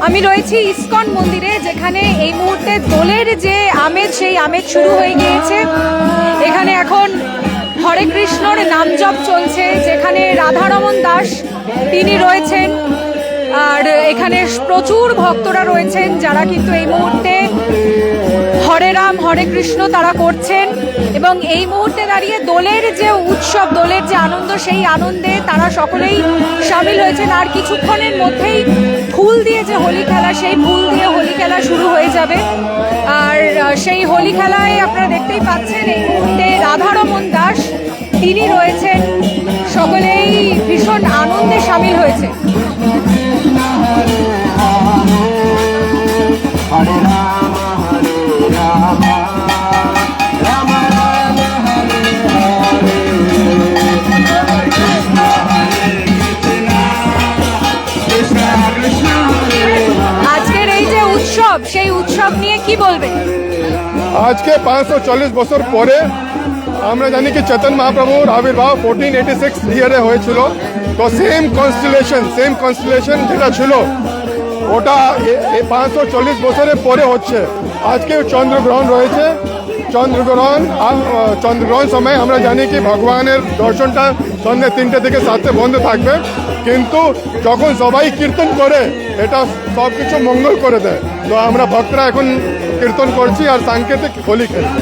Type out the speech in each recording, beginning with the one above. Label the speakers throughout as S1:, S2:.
S1: আমি রয়েছি ইসকন মন্দিরে, যেখানে এই মুহূর্তে দোলের যে আমেজ, সেই আমেজ শুরু হয়ে গিয়েছে। এখানে এখন হরে কৃষ্ণর নাম জপ চলছে, যেখানে রাধারমন দাস তিনি রয়েছেন। আর এখানে প্রচুর ভক্তরা রয়েছেন যারা কিন্তু এই মুহূর্তে হরে রাম হরে কৃষ্ণ তারা করছেন, এবং এই মুহূর্তে দাঁড়িয়ে দোলের যে উৎসব, দোলের যে আনন্দ, সেই আনন্দে তারা সকলেই সামিল হয়েছেন। আর কিছুক্ষণের মধ্যেই ফুল দিয়ে যে হোলি খেলা, সেই ফুল দিয়ে হোলি খেলা শুরু হয়ে যাবে। আর সেই হোলি খেলায় আপনারা দেখতেই পাচ্ছেন এই মুহূর্তে রাধারমন দাস তিনি রয়েছেন, সকলেই ভীষণ আনন্দে সামিল হয়েছে।
S2: হরে রাম হরে রাম রাম রাম হরে হরে কৃষ্ণ হরে কৃষ্ণ কৃষ্ণ হরে।
S1: আজকের এই যে উৎসব, সেই উৎসব নিয়ে কি বলবেন?
S3: আজকে 540 বছর পরে আমরা জানি কি চেতন মহাপ্রভুর আবির্ভাব 1486 ইয়ারে হয়েছিল। তো সেম কনস্টেলেশন যেটা ছিল ওটা 540 বছরের পরে হচ্ছে। আজকে চন্দ্রগ্রহণ রয়েছে। চন্দ্রগ্রহণ সময় আমরা জানি কি ভগবানের দর্শনটা সন্ধ্যে 3টে থেকে 7টে বন্ধ থাকবে, কিন্তু যখন সবাই কীর্তন করে এটা সব কিছু মঙ্গল করে দেয়। তো আমরা ভক্তরা এখন কীর্তন করছি আর সাংকেতিক হোলি খেলছি।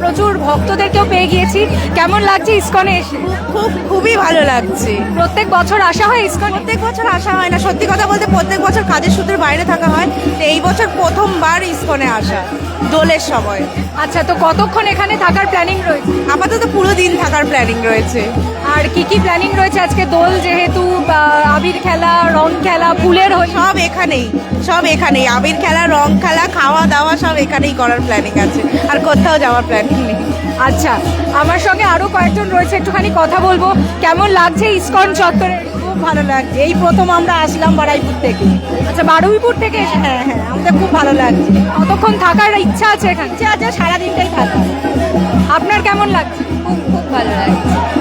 S1: প্রচুর ভক্তদেরকেও পেয়ে গিয়েছি। কেমন লাগছে ইসকনে এসে?
S4: খুবই ভালো লাগছে।
S1: প্রত্যেক বছর আসা হয় ইসকনে?
S4: প্রত্যেক বছর আসা হয় না, সত্যি কথা বলতে প্রত্যেক বছর কাজের সূত্রে বাইরে থাকা হয়। এই বছর প্রথমবার ইসকনে আসা। দোলের সময়।
S1: আচ্ছা, তো কতক্ষণ এখানে থাকার প্ল্যানিং রয়েছে?
S4: আপাতত পুরো দিন থাকার প্ল্যানিং রয়েছে।
S1: আর কি কি প্ল্যানিং রয়েছে আজকে? দোল যেহেতু, আবির খেলা, রং খেলা, ফুলের
S4: সব এখানেই আবির খেলা, রং খেলা, খাওয়া দাওয়া সব এখানেই করার প্ল্যানিং আছে, আর কোথাও যাওয়ার প্ল্যানিং নেই।
S1: আচ্ছা, আমার সঙ্গে আরো কয়েকজন রয়েছে, একটুখানি কথা বলবো। কেমন লাগছে ইসকন চত্বরে?
S4: খুব ভালো লাগছে, এই প্রথম আমরা আসলাম বারুইপুর থেকে।
S1: আচ্ছা, বারুইপুর থেকে এসে-
S4: হ্যাঁ হ্যাঁ, আমাদের খুব ভালো লাগছে।
S1: কতক্ষণ থাকার ইচ্ছা আছে এখানে?
S4: ইচ্ছে আছে সারাদিনটাই থাকা।
S1: আপনার কেমন লাগছে?
S4: খুব খুব ভালো লাগছে।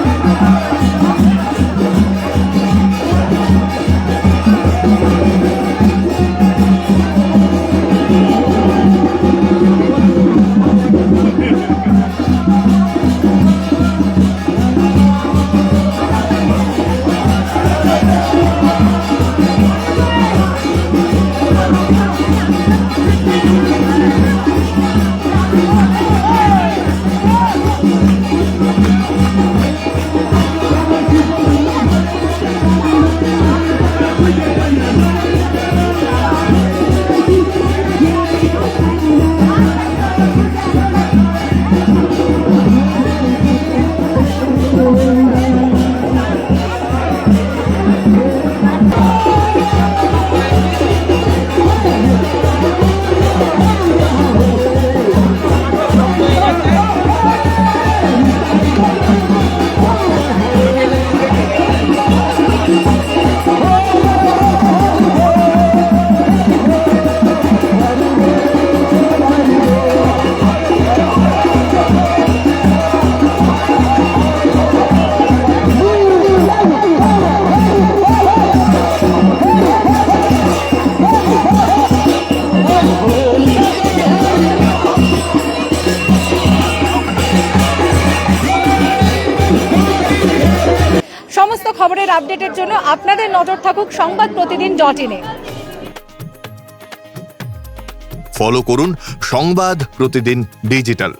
S1: সমস্ত খবরের আপডেটের জন্য আপনাদের নজর থাকুক সংবাদপ্রতিদিন.in-এ।
S5: ফলো করুন সংবাদ প্রতিদিন ডিজিটাল।